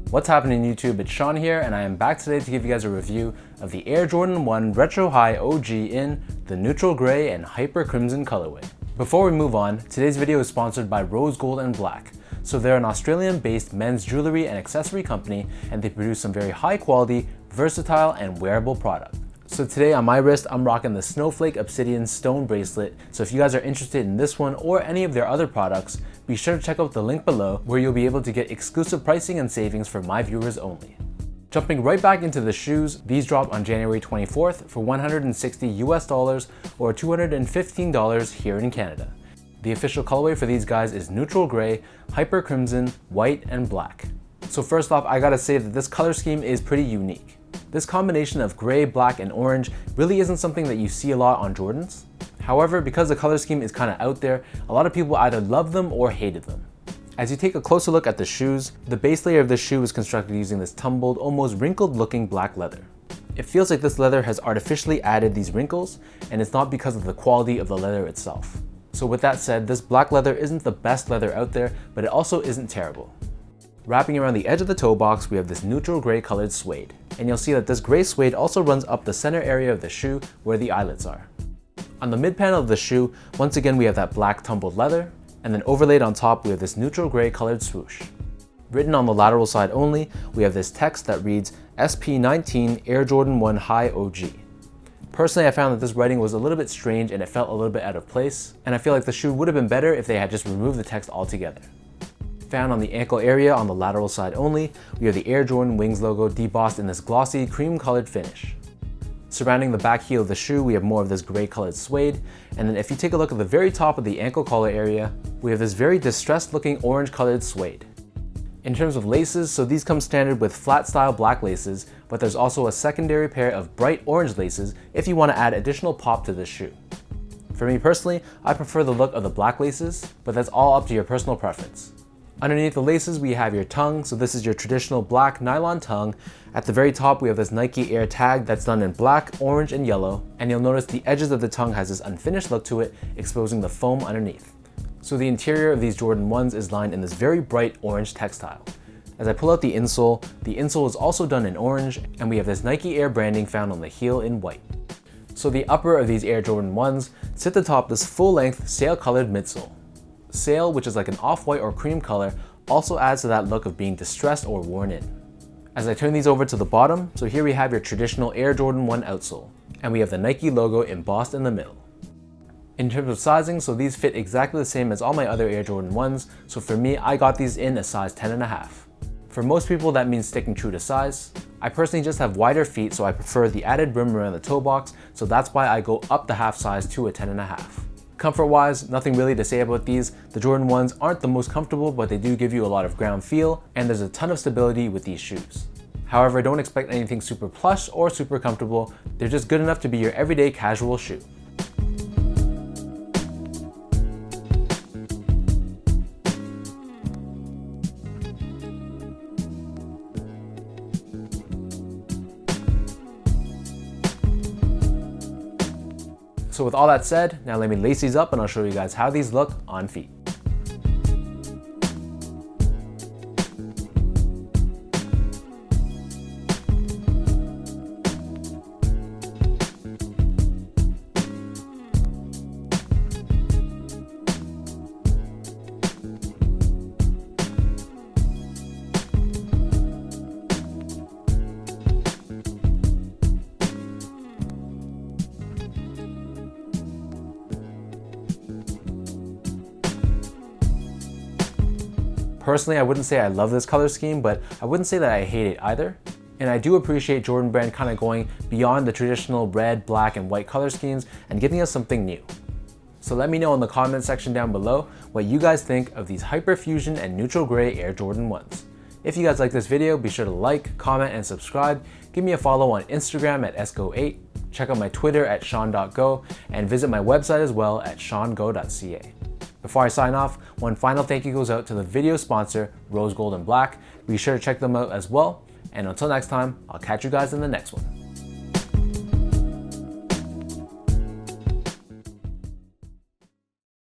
What's happening YouTube? It's Sean here, and I am back today to give you guys a review of the Air Jordan 1 Retro High OG in the neutral gray and hyper crimson colorway. Before we move on, today's video is sponsored by Rose Gold and Black. So they're an Australian-based men's jewelry and accessory company, and they produce some very high quality, versatile, and wearable product. So today on my wrist, I'm rocking the Snowflake Obsidian Stone Bracelet. So if you guys are interested in this one or any of their other products, be sure to check out the link below where you'll be able to get exclusive pricing and savings for my viewers only. Jumping right back into the shoes, these dropped on January 24th for $160 US or $215 here in Canada. The official colorway for these guys is neutral gray, hyper crimson, white, and black. So first off, I gotta say that this color scheme is pretty unique. This combination of gray, black, and orange really isn't something that you see a lot on Jordans. However, because the color scheme is kind of out there, a lot of people either love them or hated them. As you take a closer look at the shoes, the base layer of this shoe is constructed using this tumbled, almost wrinkled looking black leather. It feels like this leather has artificially added these wrinkles, and it's not because of the quality of the leather itself. So with that said, this black leather isn't the best leather out there, but it also isn't terrible. Wrapping around the edge of the toe box, we have this neutral gray colored suede. And you'll see that this gray suede also runs up the center area of the shoe where the eyelets are. On the mid panel of the shoe, once again we have that black tumbled leather, and then overlaid on top we have this neutral gray colored swoosh. Written on the lateral side only, we have this text that reads SP19 Air Jordan 1 High OG. Personally, I found that this writing was a little bit strange and it felt a little bit out of place, and I feel like the shoe would have been better if they had just removed the text altogether. Found on the ankle area on the lateral side only, we have the Air Jordan Wings logo debossed in this glossy cream colored finish. Surrounding the back heel of the shoe, we have more of this gray colored suede, and then if you take a look at the very top of the ankle collar area, we have this very distressed looking orange colored suede. In terms of laces, so these come standard with flat style black laces, but there's also a secondary pair of bright orange laces if you want to add additional pop to this shoe. For me personally, I prefer the look of the black laces, but that's all up to your personal preference. Underneath the laces, we have your tongue, so this is your traditional black nylon tongue. At the very top, we have this Nike Air tag that's done in black, orange, and yellow, and you'll notice the edges of the tongue has this unfinished look to it, exposing the foam underneath. So the interior of these Jordan 1s is lined in this very bright orange textile. As I pull out the insole is also done in orange, and we have this Nike Air branding found on the heel in white. So the upper of these Air Jordan 1s sit atop this full-length sail-colored midsole. Sail, which is like an off-white or cream color, also adds to that look of being distressed or worn in. As I turn these over to the bottom, so here we have your traditional Air Jordan 1 outsole, and we have the Nike logo embossed in the middle. In terms of sizing, so these fit exactly the same as all my other Air Jordan 1s, so for me, I got these in a size 10.5. For most people, that means sticking true to size. I personally just have wider feet, so I prefer the added rim around the toe box, so that's why I go up the half size to a 10.5. Comfort-wise, nothing really to say about these. The Jordan 1s aren't the most comfortable, but they do give you a lot of ground feel, and there's a ton of stability with these shoes. However, don't expect anything super plush or super comfortable. They're just good enough to be your everyday casual shoe. So with all that said, now let me lace these up and I'll show you guys how these look on feet. Personally, I wouldn't say I love this color scheme, but I wouldn't say that I hate it either. And I do appreciate Jordan Brand kind of going beyond the traditional red, black, and white color schemes and giving us something new. So let me know in the comment section down below what you guys think of these Hyperfusion and neutral gray Air Jordan 1s. If you guys like this video, be sure to like, comment, and subscribe. Give me a follow on Instagram at esco8, check out my Twitter at sean.go, and visit my website as well at seango.ca. Before I sign off, one final thank you goes out to the video sponsor, Rose Gold and Black. Be sure to check them out as well. And until next time, I'll catch you guys in the next one.